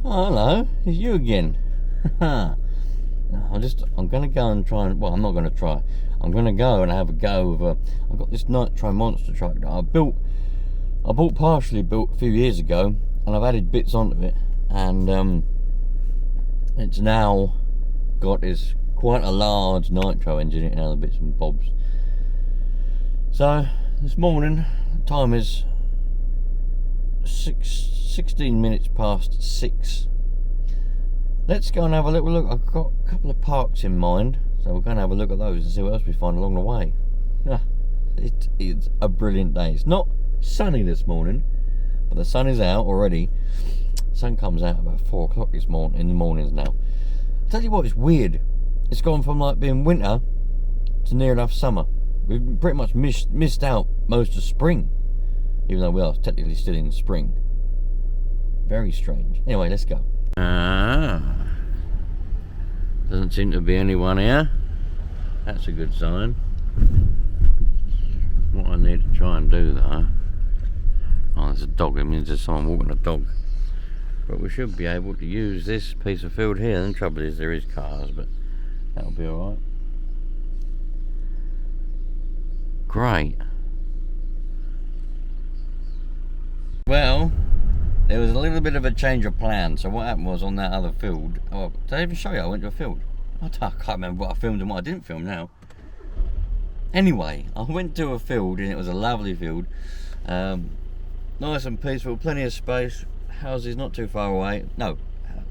Oh, hello, it's you again. I'm gonna go and try and, well, I'm not gonna try. I'm gonna go and have a go with I've got this Nitro monster truck that I bought partially built a few years ago, and I've added bits onto it, and it's now got this quite a large nitro engine in it and other bits and bobs. So this morning, the time is 16 minutes past 6. Let's go and have a little look. I've got a couple of parks in mind, so we're going to have a look at those and see what else we find along the way. It is a brilliant day. It's not sunny this morning, but the sun is out already. The sun comes out about 4 o'clock this morning, in the mornings now. I'll tell you what, it's weird. It's gone from like being winter to near enough summer. We've pretty much missed out most of spring, even though we are technically still in spring. Very strange. Anyway, let's go. Doesn't seem to be anyone here. That's a good sign. What I need to try and do though, oh, there's a dog. It means there's someone walking a dog. But we should be able to use this piece of field here. The trouble is there is cars, but that'll be alright. Great. Well, there was a little bit of a change of plan. So what happened was, on that other field, oh, did I even show you I went to a field? I can't remember what I filmed and what I didn't film now. Anyway, I went to a field and it was a lovely field. Nice and peaceful, plenty of space, houses not too far away. No,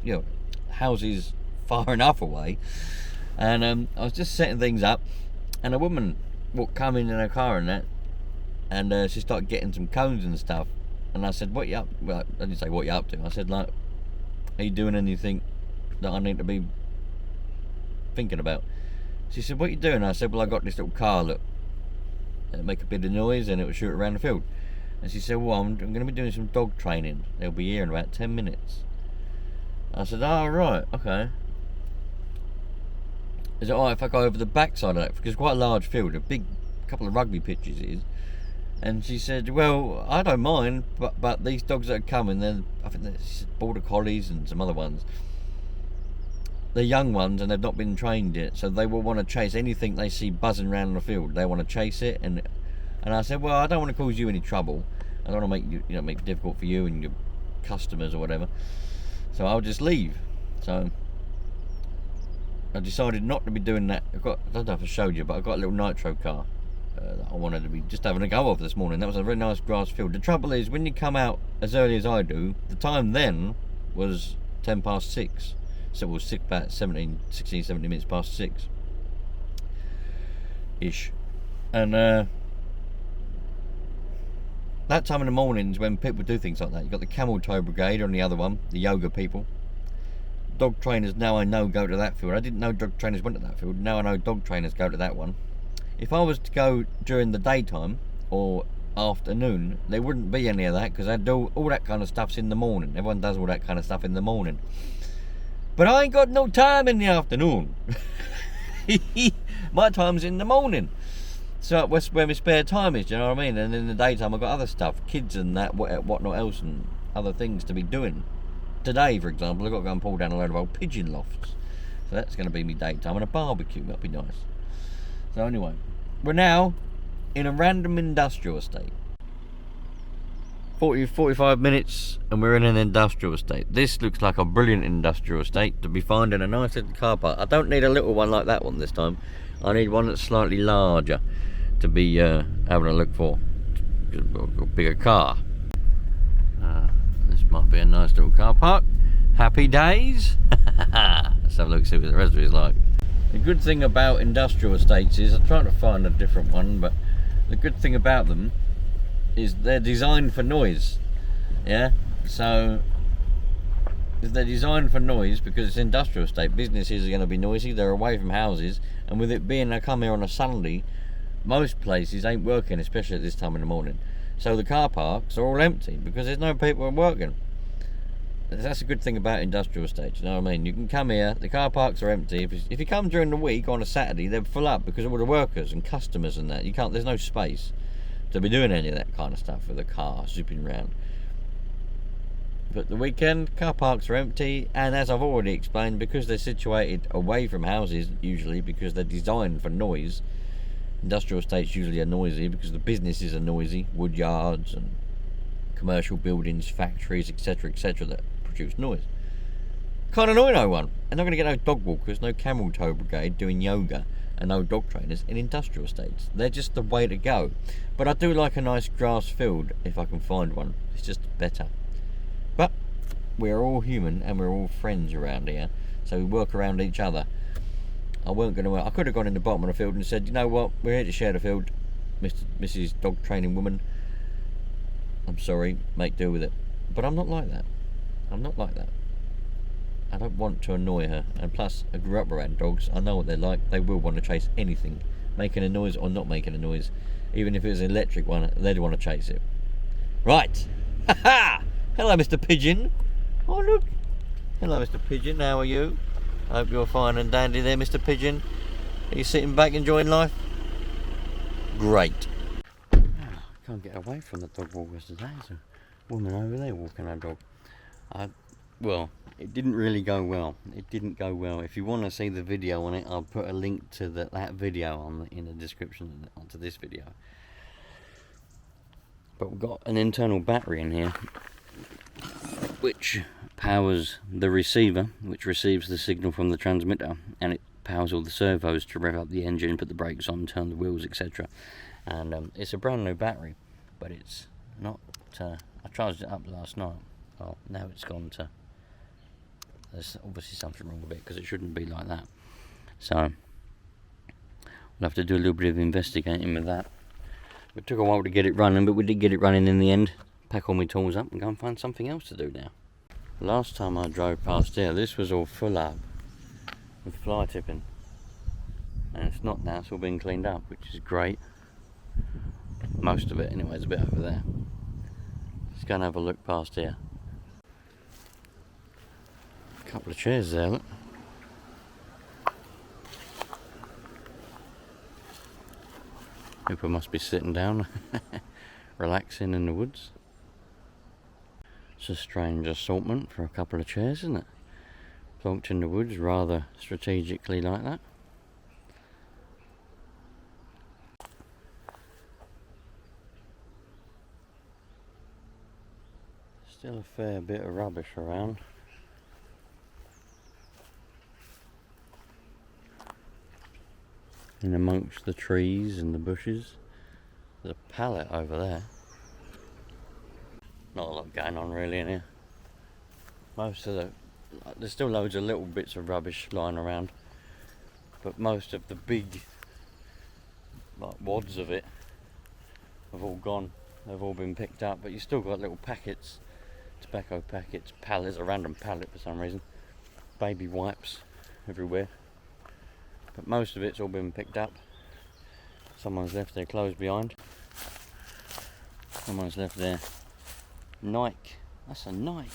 you know, houses far enough away. And I was just setting things up, and a woman come in her car and that, and she started getting some cones and stuff. And I said, what you up? Well, I didn't say what you up to. I said, like, are you doing anything that I need to be thinking about? She said, what are you doing? I said, well, I got this little car, look, it'll make a bit of noise and it'll shoot around the field. And she said, well, I'm going to be doing some dog training. They'll be here in about 10 minutes. I said, oh, right, okay. Is it alright if I go over the back side of that? Because it's quite a large field, a big couple of rugby pitches it is. And she said, well, I don't mind, but these dogs that are coming, I think they're border collies and some other ones. They're young ones and they've not been trained yet, so they will want to chase anything they see buzzing around the field. They want to chase it, and I said, well, I don't want to cause you any trouble. I don't want to make it difficult for you and your customers or whatever. So I'll just leave. So I decided not to be doing that. I don't know if I showed you, but I got a little nitro car that I wanted to be just having a go of this morning. That was a very nice grass field. The trouble is, when you come out as early as I do, the time then was 10 past 6. So it was about 16, 17 minutes past 6 ish. And that time in the mornings when people do things like that, you've got the camel toe brigade on the other one, the yoga people. Dog trainers now I know go to that field. I didn't know dog trainers went to that field. Now I know dog trainers go to that one. If I was to go during the daytime or afternoon, there wouldn't be any of that, because I do all that kind of stuff's in the morning. Everyone does all that kind of stuff in the morning. But I ain't got no time in the afternoon. My time's in the morning. So that's where my spare time is, do you know what I mean? And in the daytime I've got other stuff, kids and that, whatnot else, and other things to be doing. Today, for example, I've got to go and pull down a load of old pigeon lofts. So that's going to be me daytime, and a barbecue, that'll be nice. So anyway, we're now in a random industrial estate. 45 minutes and we're in an industrial estate. This looks like a brilliant industrial estate to be found in a nice little car park. I don't need a little one like that one this time. I need one that's slightly larger to be having a look for. A bigger car. This might be a nice little car park. Happy days. Let's have a look, see what the rest of it is like. The good thing about industrial estates is, I'm trying to find a different one, but the good thing about them is they're designed for noise. Yeah, so if they're designed for noise, because it's industrial estate, businesses are going to be noisy, they're away from houses, and with it being I come here on a Sunday, most places ain't working, especially at this time in the morning. So the car parks are all empty because there's no people working. That's a good thing about industrial estates, you know what I mean? You can come here, the car parks are empty. If you come during the week on a Saturday, they're full up because of all the workers and customers and that. There's no space to be doing any of that kind of stuff with a car zipping around. at the weekend, car parks are empty, and as I've already explained, because they're situated away from houses, usually because they're designed for noise. Industrial estates usually are noisy because the businesses are noisy, wood yards and commercial buildings, factories, etc, that produce noise. Can't annoy no one. And not going to get no dog walkers, no camel toe brigade doing yoga, and no dog trainers in industrial estates. They're just the way to go. But I do like a nice grass field if I can find one. It's just better. But we're all human and we're all friends around here, so we work around each other. I could have gone in the bottom of the field and said, you know what, we're here to share the field, Mrs. Dog Training Woman. I'm sorry, make do with it. But I'm not like that. I'm not like that. I don't want to annoy her, and plus I grew up around dogs. I know what they're like. They will want to chase anything, making a noise or not making a noise. Even if it was an electric one, they'd want to chase it. Right. Ha ha! Hello, Mr. Pigeon. Oh look. Hello, Mr. Pigeon. How are you? I hope you're fine and dandy there, Mr. Pigeon. Are you sitting back enjoying life? Great. Oh, I can't get away from the dog walkers today. There's a woman over there walking her dog. Well, it didn't really go well. It didn't go well. If you want to see the video on it, I'll put a link to that video in the description onto this video. But we've got an internal battery in here which powers the receiver, which receives the signal from the transmitter, and it powers all the servos to rev up the engine, put the brakes on, turn the wheels, etc. And it's a brand new battery, but it's not. I charged it up last night. Well, now it's gone to. There's obviously something wrong with it because it shouldn't be like that. So we'll have to do a little bit of investigating with that. It took a while to get it running, but we did get it running in the end. Pack all my tools up and go and find something else to do now. Last time I drove past here, this was all full up with fly tipping, and it's not now. It's all been cleaned up, which is great. Most of it anyway is a bit over there. Let's go and have a look past here. A couple of chairs there, look. People must be sitting down, relaxing in the woods. It's a strange assortment for a couple of chairs, isn't it? Plonked in the woods rather strategically like that. Still a fair bit of rubbish around. In amongst the trees and the bushes. There's a pallet over there. Not a lot going on really in here. There's still loads of little bits of rubbish lying around, but most of the big wads of it have all gone. They've all been picked up, but you still got little packets, tobacco packets, pallets, a random pallet for some reason, baby wipes everywhere. But most of it's all been picked up. Someone's left their clothes behind. Someone's left their Nike. That's a Nike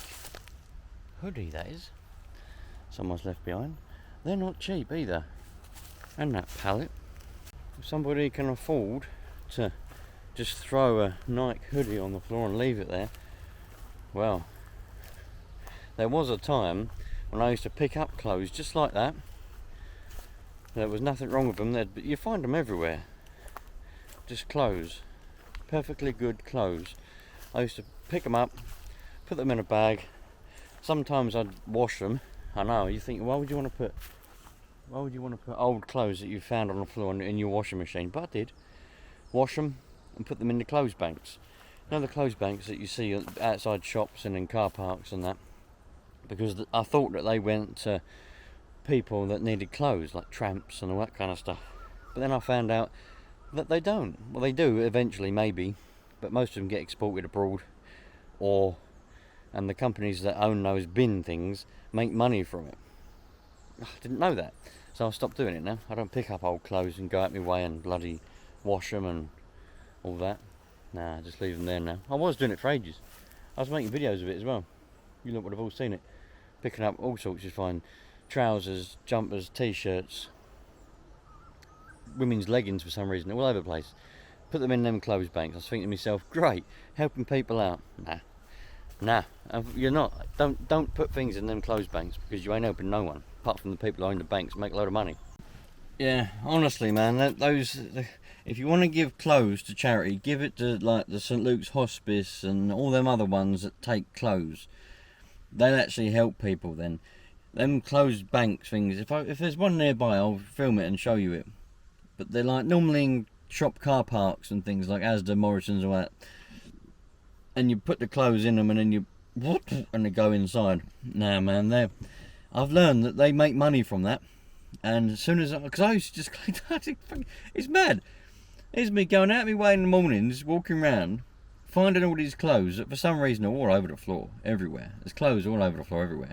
hoodie, that is. Someone's left behind. They're not cheap either. And that pallet. If somebody can afford to just throw a Nike hoodie on the floor and leave it there, well, there was a time when I used to pick up clothes just like that. There was nothing wrong with them, but you find them everywhere. Just clothes, perfectly good clothes. I used to pick them up, put them in a bag. Sometimes I'd wash them. I know, you think, why would you want to put old clothes that you found on the floor in your washing machine? But I did. Wash them and put them in the clothes banks. You know, the clothes banks that you see outside shops and in car parks and that. Because I thought that they went to people that needed clothes, like tramps and all that kind of stuff. But then I found out that they don't. Well, they do eventually, maybe, but most of them get exported abroad, and the companies that own those bin things make money from it. I didn't know that, so I stopped doing it now. I don't pick up old clothes and go out my way and bloody wash them and all that. Nah, just leave them there now. I was doing it for ages. I was making videos of it as well. You lot would have all seen it. Picking up all sorts of fine trousers, jumpers, t-shirts, women's leggings for some reason, all over the place. Put them in them clothes banks. I was thinking to myself, great, helping people out. Nah, Nah, you're not. Don't put things in them clothes banks, because you ain't helping no one, apart from the people who own the banks make a load of money. Yeah, honestly, man, if you want to give clothes to charity, give it to like the St Luke's Hospice and all them other ones that take clothes. They'll actually help people then. Them clothes banks things, if there's one nearby, I'll film it and show you it. But they're like normally in shop car parks and things like Asda, Morrison's, all that. And you put the clothes in them and then and they go inside. Nah, man, I've learned that they make money from that. And as soon as because I used to just, it's mad. It's me going out of my way in the mornings, walking around, finding all these clothes that for some reason are all over the floor, everywhere. There's clothes all over the floor, everywhere.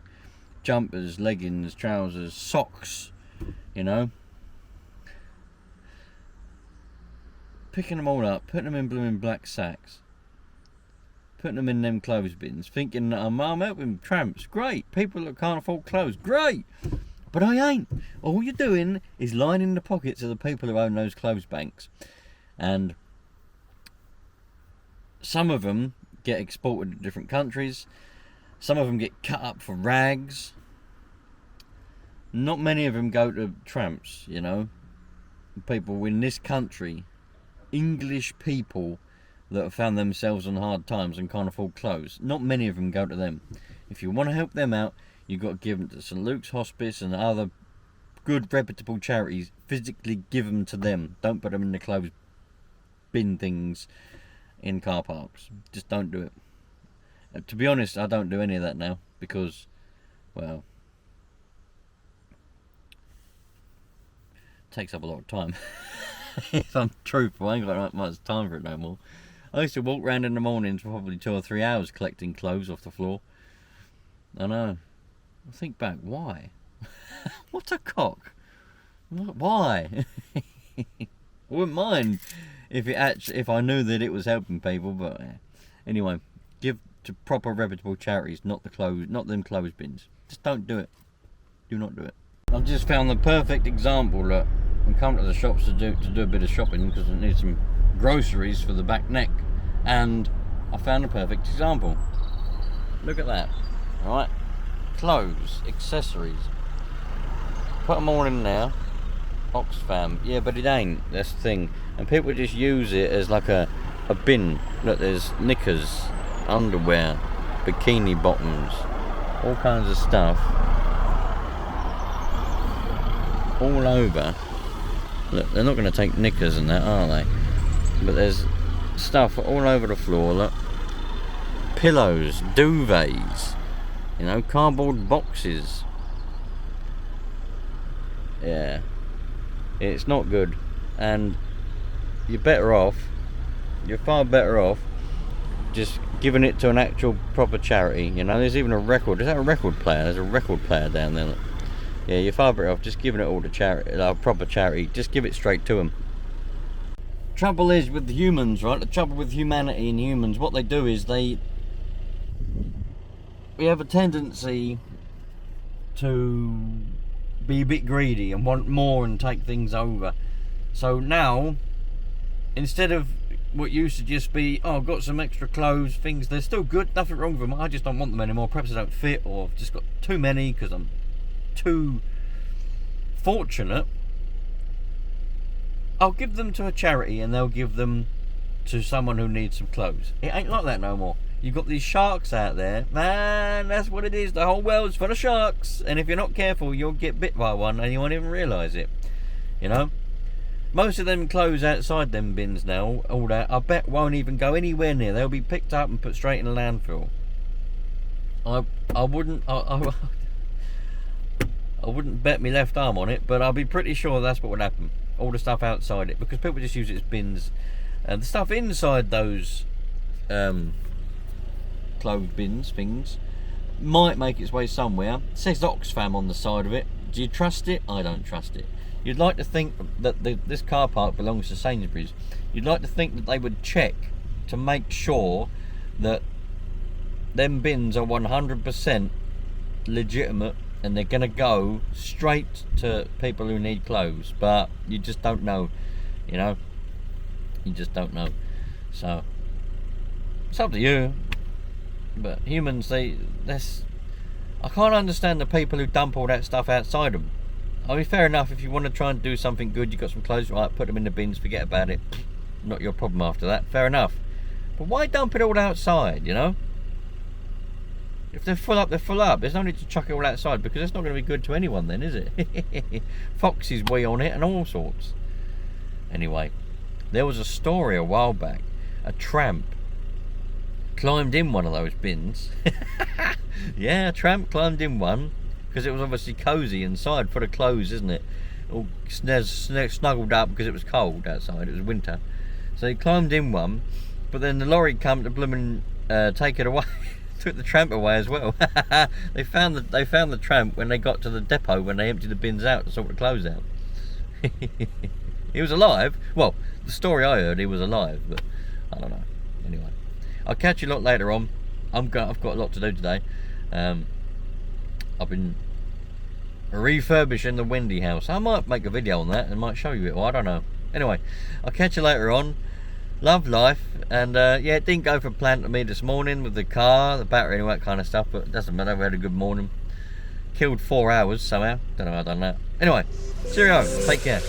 Jumpers, leggings, trousers, socks, you know. Picking them all up, putting them in blue and black sacks, putting them in them clothes bins, thinking that I'm helping tramps. Great. People that can't afford clothes. Great. But I ain't. All you're doing is lining the pockets of the people who own those clothes banks. And some of them get exported to different countries. Some of them get cut up for rags. Not many of them go to tramps, you know. People in this country, English people that have found themselves on hard times and can't afford clothes. Not many of them go to them. If you want to help them out, you've got to give them to St Luke's Hospice and other good reputable charities. Physically give them to them. Don't put them in the clothes bin things in car parks. Just don't do it. To be honest, I don't do any of that now because, well, it takes up a lot of time. If I'm truthful, I ain't got much time for it no more. I used to walk around in the mornings for probably 2 or 3 hours collecting clothes off the floor. I know. I think back, why? What a cock! Why? I wouldn't mind if I knew that it was helping people, but anyway, give to proper reputable charities, not them clothes bins. Just don't do it. Do not do it. I've just found the perfect example that I'm coming to the shops to do a bit of shopping because I need some groceries for the back neck, and I found a perfect example. Look at that. All right. Clothes, accessories, put them all in there. Oxfam, yeah, but it ain't, that's the thing. And people just use it as like a bin. Look, there's knickers, underwear, bikini bottoms, all kinds of stuff all over. Look, they're not going to take knickers and that, are they? But there's stuff all over the floor. Look, pillows, duvets, you know, cardboard boxes. Yeah, it's not good, and you're far better off just giving it to an actual proper charity. You know, there's even a record. Is that a record player? There's a record player down there. Look. Yeah, you're far better off just giving it all to charity, a proper charity. Just give it straight to them. Trouble is with humans, right? The trouble with humanity and humans, what they do is we have a tendency to be a bit greedy and want more and take things over. So now, instead of what used to just be, oh, I've got some extra clothes, things, they're still good, nothing wrong with them, I just don't want them anymore. Perhaps they don't fit, or I've just got too many because I'm too fortunate. I'll give them to a charity and they'll give them to someone who needs some clothes. It ain't like that no more. You've got these sharks out there, man, that's what it is. The whole world's full of sharks, and if you're not careful, you'll get bit by one and you won't even realise it, you know. Most of them clothes outside them bins now, all that, I bet won't even go anywhere near. They'll be picked up and put straight in the landfill. I wouldn't bet my left arm on it, but I'll be pretty sure that's what would happen. All the stuff outside it, because people just use it as bins, and the stuff inside those clothes bins things might make its way somewhere. It says Oxfam on the side of it. Do you trust it? I don't trust it. You'd like to think that this car park belongs to Sainsbury's. You'd like to think that they would check to make sure that them bins are 100% legitimate and they're going to go straight to people who need clothes, but you just don't know, you know. You just don't know. So it's up to you. But humans, I can't understand the people who dump all that stuff outside them. I mean, fair enough, if you want to try and do something good, you've got some clothes, right, put them in the bins, forget about it. Not your problem after that, fair enough. But why dump it all outside, you know? If they're full up, they're full up. There's no need to chuck it all outside, because it's not going to be good to anyone then, is it? Foxes wee on it and all sorts. Anyway, there was a story a while back. A tramp climbed in one of those bins. Yeah, a tramp climbed in one, because it was obviously cosy inside, full of clothes, isn't it? All snuggled up because it was cold outside, it was winter. So he climbed in one, but then the lorry come to blooming take it away. Took the tramp away as well. They found the tramp when they got to the depot, when they emptied the bins out to sort the clothes out. He was alive. Well, the story I heard, he was alive, but I don't know. Anyway, I'll catch you a lot later on. I've got a lot to do today. I've been refurbishing the Wendy house. I might make a video on that and might show you it, or I don't know. Anyway, I'll catch you later on. Love life. And yeah, it didn't go for plan to me this morning with the car, the battery and all that kind of stuff, but it doesn't matter, we had a good morning. Killed 4 hours somehow, don't know how I done that. Anyway, cheerio, take care.